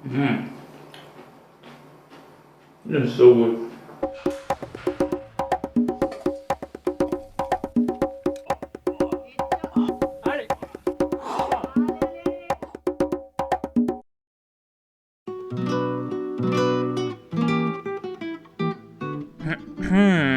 Mm. This is so good.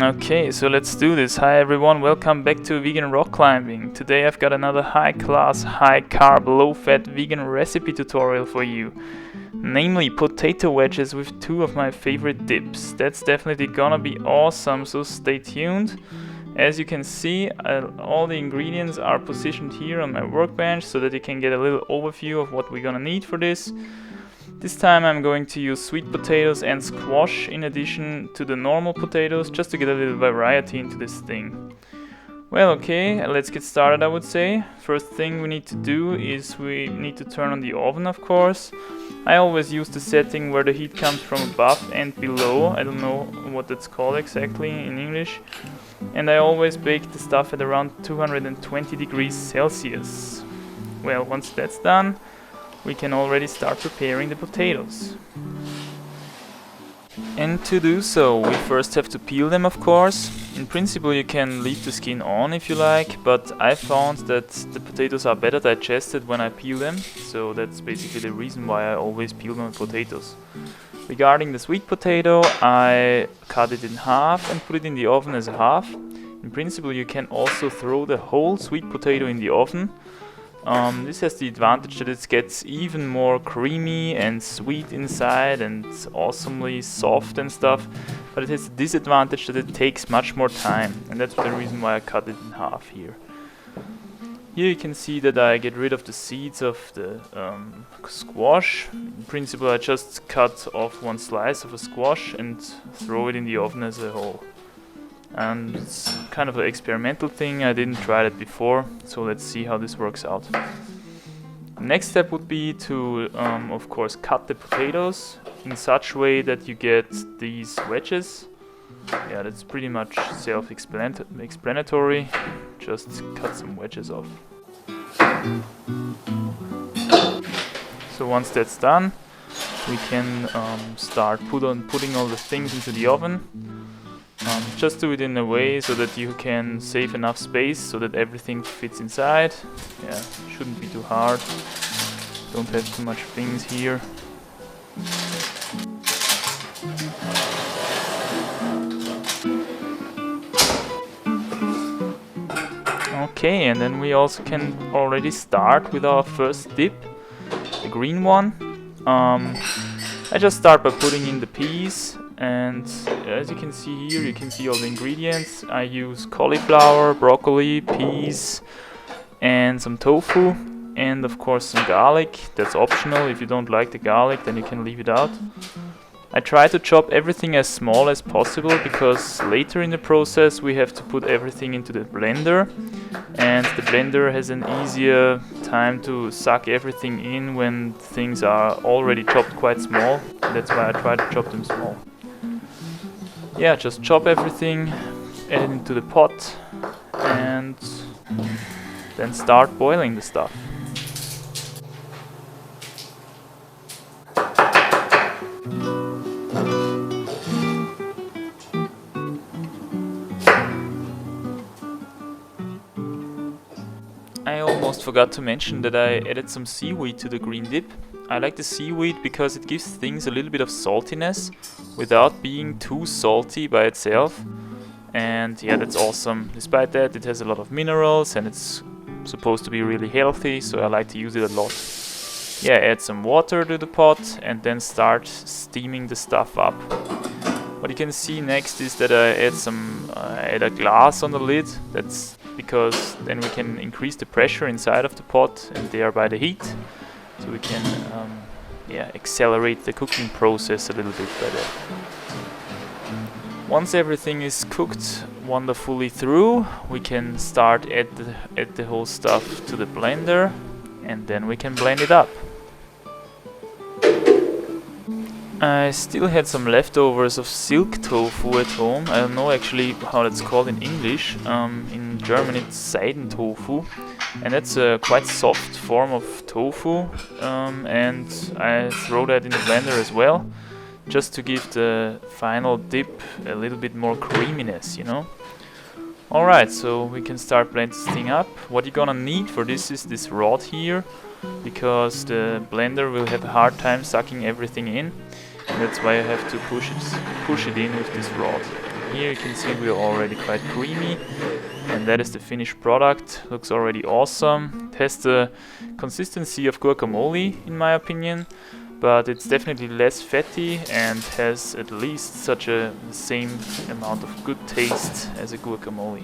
Okay, so let's do this. Hi everyone, welcome back to Vegan Rock Climbing. Today I've got another high class, high carb, low fat vegan recipe tutorial for you. Namely potato wedges with two of my favorite dips. That's definitely gonna be awesome, so stay tuned. As you can see, all the ingredients are positioned here on my workbench so that you can get a little overview of what we're gonna need for this. This time I'm going to use sweet potatoes and squash in addition to the normal potatoes, just to get a little variety into this thing. Well, okay, let's get started, I would say. First thing we need to do is we need to turn on the oven, of course. I always use the setting where the heat comes from above and below. I don't know what that's called exactly in English. And I always bake the stuff at around 220 degrees Celsius. Well, once that's done, we can already start preparing the potatoes. And to do so, we first have to peel them, of course. In principle, you can leave the skin on if you like, but I found that the potatoes are better digested when I peel them, so that's basically the reason why I always peel my potatoes. Regarding the sweet potato, I cut it in half and put it in the oven as a half. In principle, you can also throw the whole sweet potato in the oven. This has the advantage that it gets even more creamy and sweet inside and awesomely soft and stuff, but it has the disadvantage that it takes much more time, and that's the reason why I cut it in half here. Here you can see that I get rid of the seeds of the squash. In principle, I just cut off one slice of a squash and throw it in the oven as a whole. And it's kind of an experimental thing, I didn't try that before, so let's see how this works out. The next step would be to, of course, cut the potatoes in such a way that you get these wedges. Yeah, that's pretty much self-explanatory, just cut some wedges off. So once that's done, we can start putting all the things into the oven. Just do it in a way so that you can save enough space so that everything fits inside. Yeah, shouldn't be too hard. Don't have too much things here. Okay, and then we also can already start with our first dip, the green one. I just start by putting in the peas. And as you can see here, you can see all the ingredients. I use cauliflower, broccoli, peas, and some tofu, and of course some garlic. That's optional. If you don't like the garlic, then you can leave it out. I try to chop everything as small as possible because later in the process we have to put everything into the blender, and the blender has an easier time to suck everything in when things are already chopped quite small. That's why I try to chop them small. Yeah, just chop everything, add it into the pot, and then start boiling the stuff. I almost forgot to mention that I added some seaweed to the green dip. I like the seaweed because it gives things a little bit of saltiness without being too salty by itself. And yeah, that's awesome. Despite that, it has a lot of minerals and it's supposed to be really healthy, so I like to use it a lot. Yeah, add some water to the pot and then start steaming the stuff up. What you can see next is that I add a glass on the lid. That's because then we can increase the pressure inside of the pot and thereby the heat. So we can accelerate the cooking process a little bit better. Once everything is cooked wonderfully through, we can start add the whole stuff to the blender, and then we can blend it up. I still had some leftovers of silk tofu at home. I don't know actually how that's called in English. In German it's Seiden tofu. And that's a quite soft form of tofu, and I throw that in the blender as well, just to give the final dip a little bit more creaminess, you know. Alright, so we can start blending this thing up. What you're gonna need for this is this rod here, because the blender will have a hard time sucking everything in. And that's why I have to push it in with this rod. Here you can see we're already quite creamy, and that is the finished product. Looks already awesome. It has the consistency of guacamole in my opinion, but it's definitely less fatty and has at least such a same amount of good taste as a guacamole.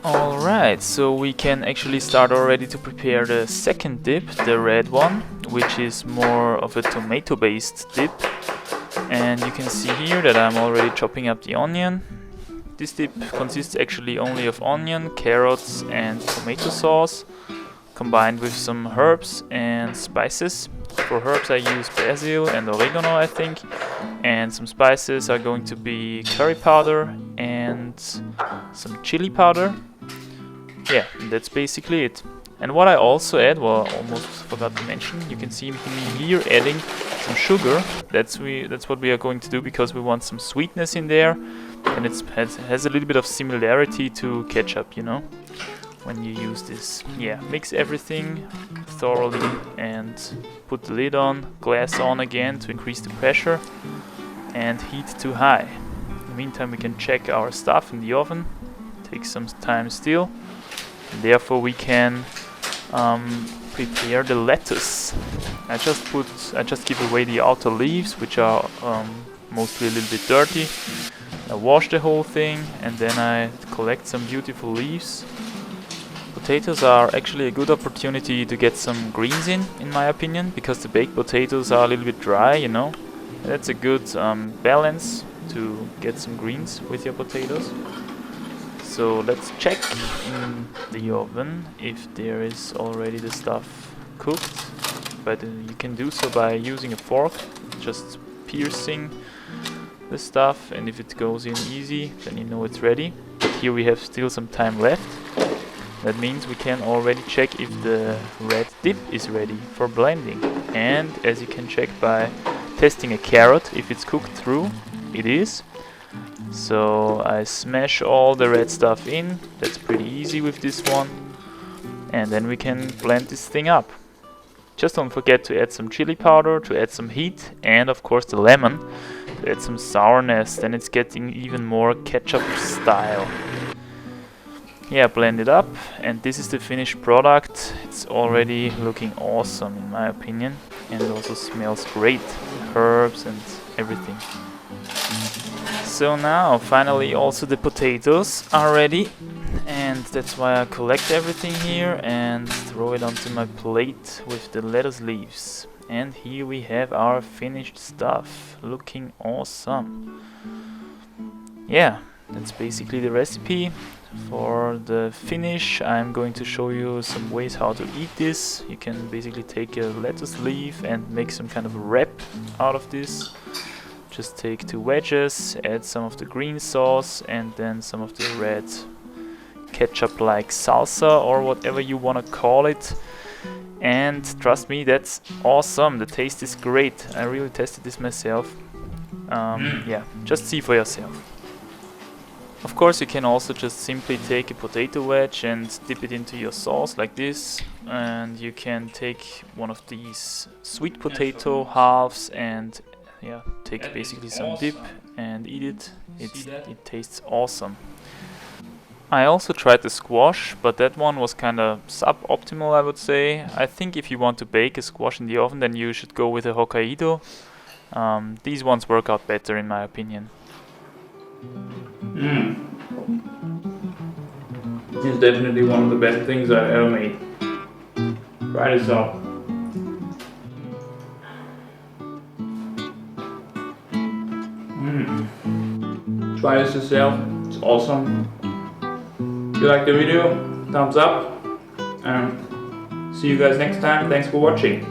Alright, so we can actually start already to prepare the second dip, the red one, which is more of a tomato based dip. And you can see here that I'm already chopping up the onion. This dip consists actually only of onion, carrots and tomato sauce, combined with some herbs and spices. For herbs I use basil and oregano, I think, and some spices are going to be curry powder and some chili powder. Yeah, that's basically it. And what I also add, well, I almost forgot to mention, you can see me here adding some sugar. That's what we are going to do, because we want some sweetness in there, and it has a little bit of similarity to ketchup, you know, when you use this. Yeah, mix everything thoroughly and put the lid on, glass on again to increase the pressure, and heat to high. In the meantime we can check our stuff in the oven. Takes some time still. And therefore we can prepare the lettuce. I just give away the outer leaves, which are mostly a little bit dirty. I wash the whole thing and then I collect some beautiful leaves. Potatoes are actually a good opportunity to get some greens in my opinion, because the baked potatoes are a little bit dry, you know. That's a good balance to get some greens with your potatoes. So let's check in the oven if there is already the stuff cooked, but you can do so by using a fork, just piercing the stuff, and if it goes in easy then you know it's ready. But here we have still some time left. That means we can already check if the red dip is ready for blending, and as you can check by testing a carrot if it's cooked through, it is. So I smash all the red stuff in. That's pretty easy with this one. And then we can blend this thing up. Just don't forget to add some chili powder, to add some heat, and of course the lemon, to add some sourness. Then it's getting even more ketchup style. Yeah, blend it up, and this is the finished product. It's already looking awesome in my opinion, and it also smells great. Herbs and everything. So now, finally, also the potatoes are ready, and that's why I collect everything here and throw it onto my plate with the lettuce leaves. And here we have our finished stuff, looking awesome. Yeah, that's basically the recipe. For the finish, I'm going to show you some ways how to eat this. You can basically take a lettuce leaf and make some kind of wrap out of this. Just take 2 wedges, add some of the green sauce and then some of the red ketchup-like salsa or whatever you want to call it. And trust me, that's awesome. The taste is great. I really tested this myself. Yeah, just see for yourself. Of course, you can also just simply take a potato wedge and dip it into your sauce like this. And you can take one of these sweet potato halves and yeah, take basically some dip and eat it. It tastes awesome. I also tried the squash, but that one was kinda suboptimal, I would say. I think if you want to bake a squash in the oven, then you should go with a Hokkaido. These ones work out better in my opinion. This is definitely one of the best things I've ever made. Try this out. Try this yourself, it's awesome. If you like the video, thumbs up, and see you guys next time. Thanks for watching.